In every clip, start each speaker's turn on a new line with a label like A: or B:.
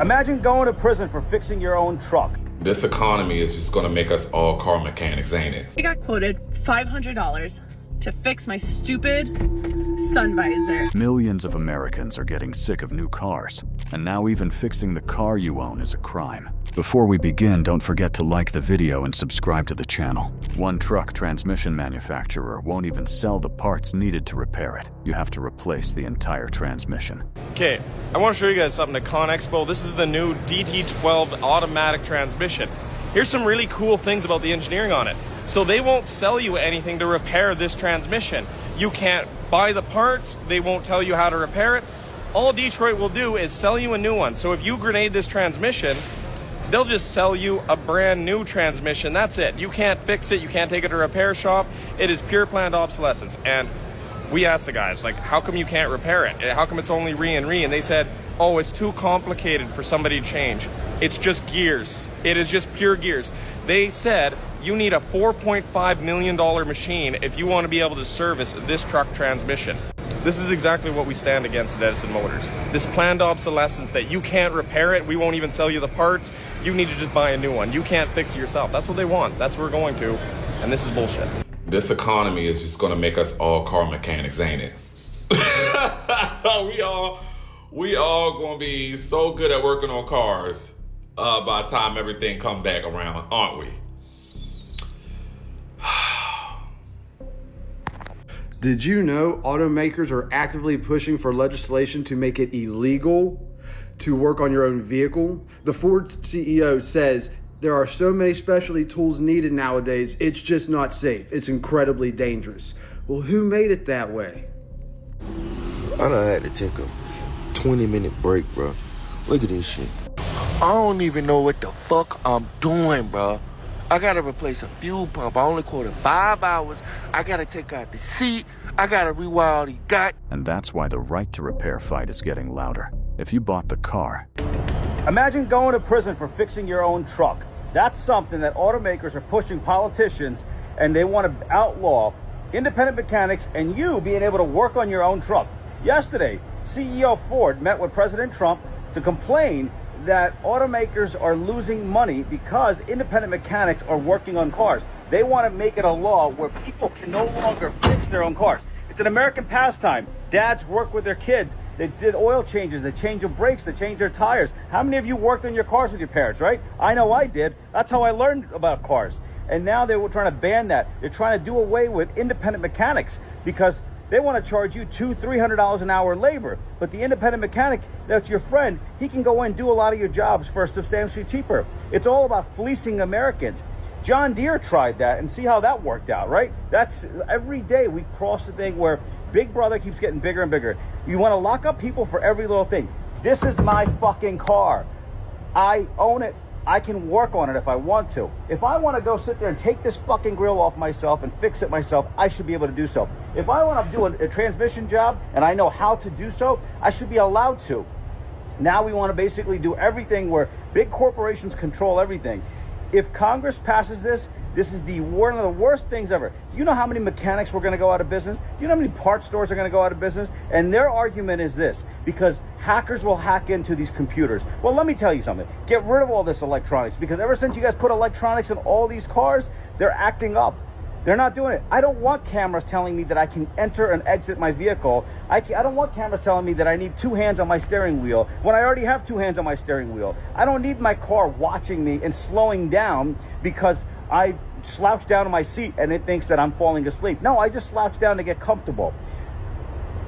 A: Imagine going to prison for fixing your own truck.
B: This economy is just gonna make us all car mechanics, ain't it?
C: I got quoted $500 to fix my stupid sun visor.
D: Millions of Americans are getting sick of new cars, and now even fixing the car you own is a crime. Before we begin, don't forget to like the video and subscribe to the channel. One truck transmission manufacturer won't even sell the parts needed to repair it. You have to replace the entire transmission.
E: Okay, I want to show you guys something at Con Expo. This is the new DT12 automatic transmission. Here's some really cool things about the engineering on it. So they won't sell you anything to repair this transmission. You can't buy the parts, they won't tell you how to repair it. All Detroit will do is sell you a new one. So if you grenade this transmission, they'll just sell you a brand new transmission. That's it. You can't fix it, you can't take it to a repair shop. It is pure planned obsolescence. And we asked the guys, like, how come you can't repair it? How come it's only re and re? And they said, oh, it's too complicated for somebody to change. It's just gears. It is just pure gears. They said you need a $4.5 million machine if you want to be able to service this truck transmission. This is exactly what we stand against at Edison Motors. This planned obsolescence that you can't repair it, we won't even sell you the parts, you need to just buy a new one. You can't fix it yourself. That's what they want. That's what we're going to, and this is bullshit.
B: This economy is just gonna make us all car mechanics, ain't it? we all gonna be so good at working on cars by the time everything come back around, aren't we?
F: Did you know automakers are actively pushing for legislation to make it illegal to work on your own vehicle? The Ford CEO says there are so many specialty tools needed nowadays, it's just not safe. It's incredibly dangerous. Well, who made it that way?
G: I done had to take a 20-minute break, bro. Look at this shit. I don't even know what the fuck I'm doing, bro. I gotta replace a fuel pump. I only quoted 5 hours. I gotta take out the seat. I gotta rewire all the
D: And that's why the right to repair fight is getting louder. If you bought the car,
A: Imagine going to prison for fixing your own truck. That's something that automakers are pushing politicians, and they want to outlaw independent mechanics and you being able to work on your own truck. Yesterday, CEO Ford met with President Trump to complain that automakers are losing money because independent mechanics are working on cars. They want to make it a law where people can no longer fix their own cars. It's an American pastime. Dads work with their kids. They did oil changes, they change their brakes, they change their tires. How many of you worked on your cars with your parents, right? I know I did. That's how I learned about cars. And now they were trying to ban that. They're trying to do away with independent mechanics because they want to charge you $200-300 an hour labor. But the independent mechanic, that's your friend, he can go in and do a lot of your jobs for substantially cheaper. It's all about fleecing Americans. John Deere tried that and see how that worked out, right? That's every day we cross the thing where Big Brother keeps getting bigger and bigger. You want to lock up people for every little thing. This is my fucking car. I own it. I can work on it if I want to. If I want to go sit there and take this fucking grill off myself and fix it myself, I should be able to do so. If I want to do a transmission job and I know how to do so, I should be allowed to. Now we want to basically do everything where big corporations control everything. If Congress passes this, this is one of the worst things ever. Do you know how many mechanics were going to go out of business? Do you know how many parts stores are going to go out of business? And their argument is this, because hackers will hack into these computers. Well, let me tell you something. Get rid of all this electronics, because ever since you guys put electronics in all these cars, they're acting up. They're not doing it. I don't want cameras telling me that I can enter and exit my vehicle. I don't want cameras telling me that I need 2 hands on my steering wheel when I already have 2 hands on my steering wheel. I don't need my car watching me and slowing down because I slouch down in my seat and it thinks that I'm falling asleep. No, I just slouch down to get comfortable.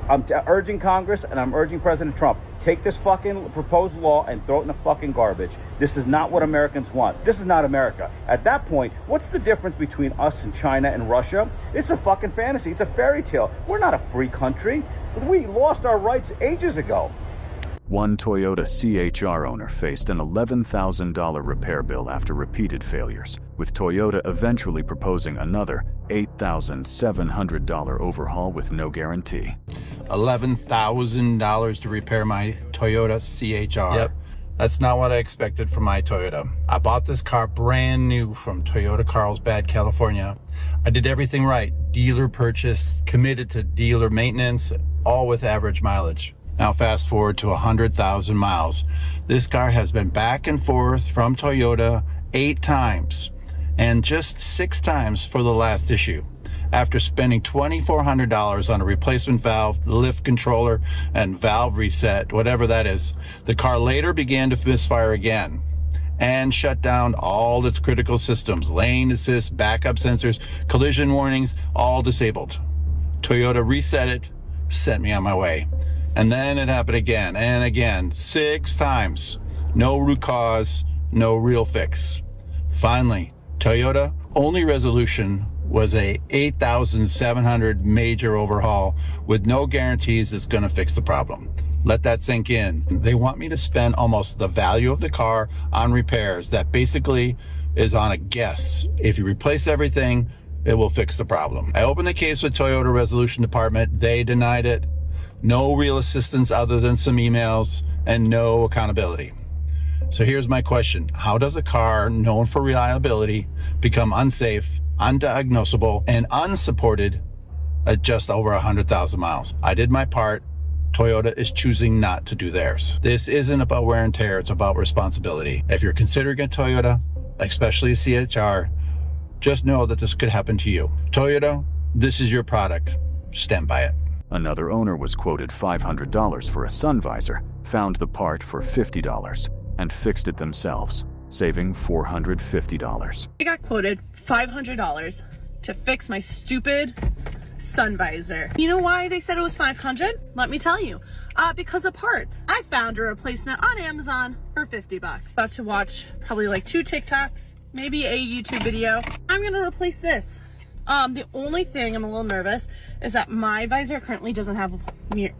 A: I'm urging Congress and I'm urging President Trump, take this fucking proposed law and throw it in the fucking garbage. This is not what Americans want. This is not America. At that point, what's the difference between us and China and Russia? It's a fucking fantasy. It's a fairy tale. We're not a free country. We lost our rights ages ago.
D: one Toyota CHR owner faced an $11,000 repair bill after repeated failures, with Toyota eventually proposing another $8,700 overhaul with no guarantee.
H: $11,000 to repair my Toyota CHR.
I: Yep.
H: That's not what I expected from my Toyota. I bought this car brand new from Toyota Carlsbad, California. I did everything right. Dealer purchase, committed to dealer maintenance, all with average mileage. Now fast forward to 100,000 miles. This car has been back and forth from Toyota 8 times, and just 6 times for the last issue. After spending $2,400 on a replacement valve, lift controller, and valve reset, whatever that is, the car later began to misfire again and shut down all its critical systems, lane assist, backup sensors, collision warnings, all disabled. Toyota reset it, sent me on my way. And then it happened again and again, 6 times. No root cause, no real fix. Finally, Toyota only resolution was a $8,700 major overhaul with no guarantees it's going to fix the problem. Let that sink in. They want me to spend almost the value of the car on repairs that basically is on a guess. If you replace everything, it will fix the problem. I opened the case with Toyota Resolution Department. They denied it. No real assistance other than some emails and no accountability. So here's my question. How does a car known for reliability become unsafe, undiagnosable, and unsupported at just over 100,000 miles? I did my part. Toyota is choosing not to do theirs. This isn't about wear and tear, it's about responsibility. If you're considering a Toyota, especially a CHR, just know that this could happen to you. Toyota, this is your product. Stand by it.
D: Another owner was quoted $500 for a sun visor, found the part for $50, and fixed it themselves, saving $450.
C: I got quoted $500 to fix my stupid sun visor. You know why they said it was $500? Let me tell you. Because of parts. I found a replacement on Amazon for $50. About to watch probably like 2 TikToks, maybe a YouTube video. I'm gonna replace this. The only thing I'm a little nervous is that my visor currently doesn't have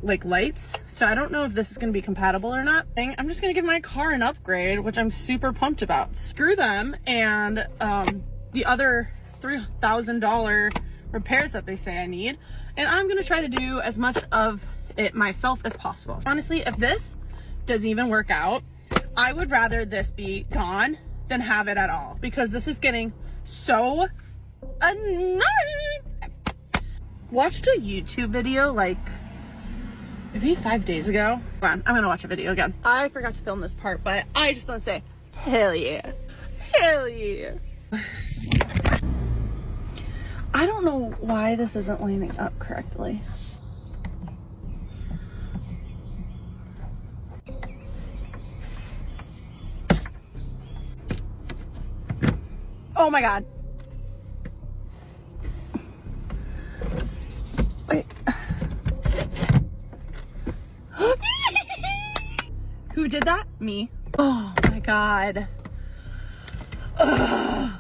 C: like lights, so I don't know if this is going to be compatible or not. I'm just going to give my car an upgrade, which I'm super pumped about. Screw them and the other $3,000 repairs that they say I need, and I'm going to try to do as much of it myself as possible. Honestly, if this doesn't even work out, I would rather this be gone than have it at all, because this is getting so annoying. Watched a YouTube video like maybe 5 days ago. Hold on, I'm gonna watch a video again. I forgot to film this part, but I just want to say hell yeah, hell yeah. I don't know why this isn't lining up correctly. Oh my god. Wait. Who did that? Me. Oh my god. Ugh.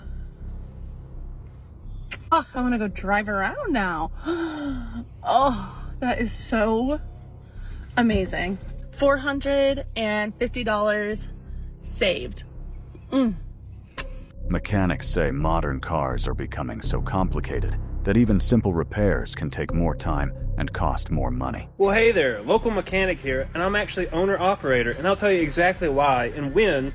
C: Oh, I want to go drive around now. Oh, that is so amazing. $450 saved.
D: Mechanics say modern cars are becoming so complicated that even simple repairs can take more time and cost more money.
I: Well, hey there, local mechanic here, and I'm actually owner-operator, and I'll tell you exactly why and when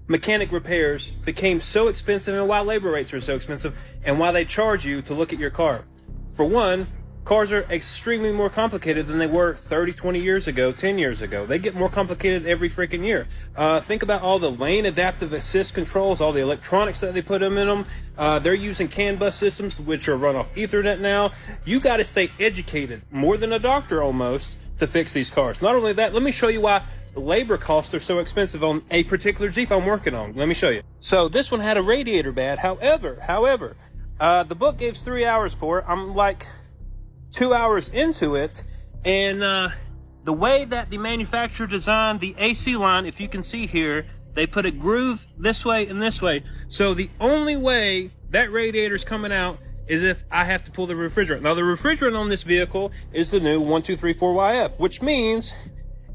I: mechanic repairs became so expensive and why labor rates are so expensive and why they charge you to look at your car. For one, cars are extremely more complicated than they were 30, 20 years ago, 10 years ago. They get more complicated every freaking year. Think about all the lane adaptive assist controls, all the electronics that they put them in them. They're using CAN bus systems, which are run off Ethernet now. You got to stay educated, more than a doctor almost, to fix these cars. Not only that, let me show you why the labor costs are so expensive on a particular Jeep I'm working on. Let me show you. So this one had a radiator bad. However, the book gives 3 hours for it. I'm like 2 hours into it, and the way that the manufacturer designed the AC line, if you can see here, they put a groove this way and this way. So the only way that radiator's coming out is if I have to pull the refrigerant. Now the refrigerant on this vehicle is the new 1234YF, which means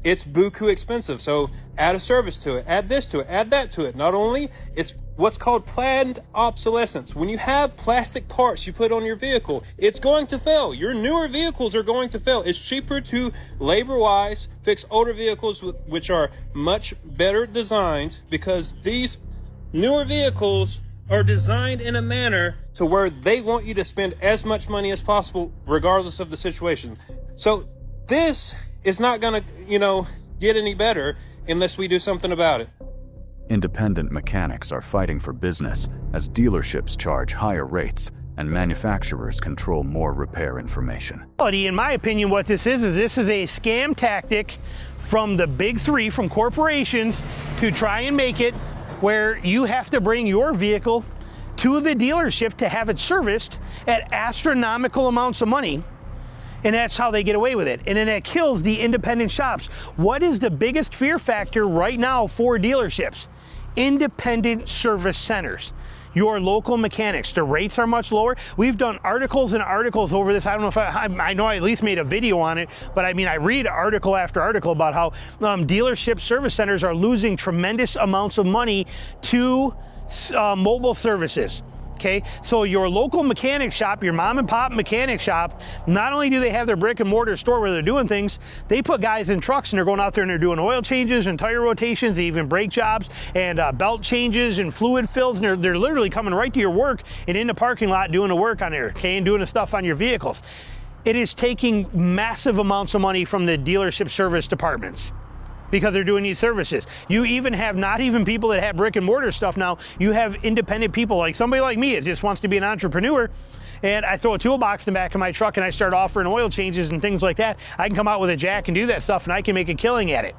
I: it's buku expensive. So add a service to it, add this to it, add that to it. Not only, it's what's called planned obsolescence. When you have plastic parts you put on your vehicle, it's going to fail. Your newer vehicles are going to fail. It's cheaper to labor-wise fix older vehicles which are much better designed, because these newer vehicles are designed in a manner to where they want you to spend as much money as possible regardless of the situation. So this it's not going to, get any better unless we do something about it.
D: Independent mechanics are fighting for business as dealerships charge higher rates and manufacturers control more repair information.
J: In my opinion, what this is a scam tactic from the big three, from corporations, to try and make it where you have to bring your vehicle to the dealership to have it serviced at astronomical amounts of money. And that's how they get away with it. And then that kills the independent shops. What is the biggest fear factor right now for dealerships? Independent service centers. Your local mechanics. The rates are much lower. We've done articles and articles over this. I don't know if I know I at least made a video on it, but I mean, I read article after article about how dealership service centers are losing tremendous amounts of money to mobile services. Okay, so your local mechanic shop, your mom and pop mechanic shop, not only do they have their brick and mortar store where they're doing things, they put guys in trucks and they're going out there and they're doing oil changes and tire rotations, even brake jobs and belt changes and fluid fills, and they're literally coming right to your work and in the parking lot doing the work on there, okay, and doing the stuff on your vehicles. It is taking massive amounts of money from the dealership service departments, because they're doing these services. You even have not even people that have brick and mortar stuff now. You have independent people, like somebody like me that just wants to be an entrepreneur, and I throw a toolbox in the back of my truck and I start offering oil changes and things like that. I can come out with a jack and do that stuff, and I can make a killing at it.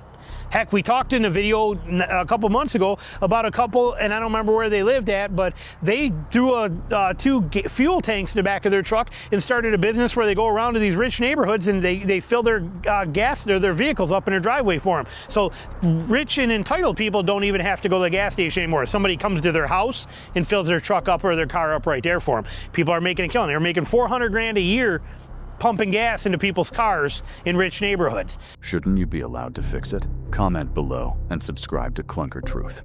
J: Heck, we talked in a video a couple months ago about a couple, and I don't remember where they lived at, but they threw two fuel tanks in the back of their truck and started a business where they go around to these rich neighborhoods and they fill their their vehicles up in their driveway for them. So rich and entitled people don't even have to go to the gas station anymore. Somebody comes to their house and fills their truck up or their car up right there for them. People are making a killing. They're making $400,000 a year pumping gas into people's cars in rich neighborhoods.
D: Shouldn't you be allowed to fix it? Comment below and subscribe to Clunker Truth.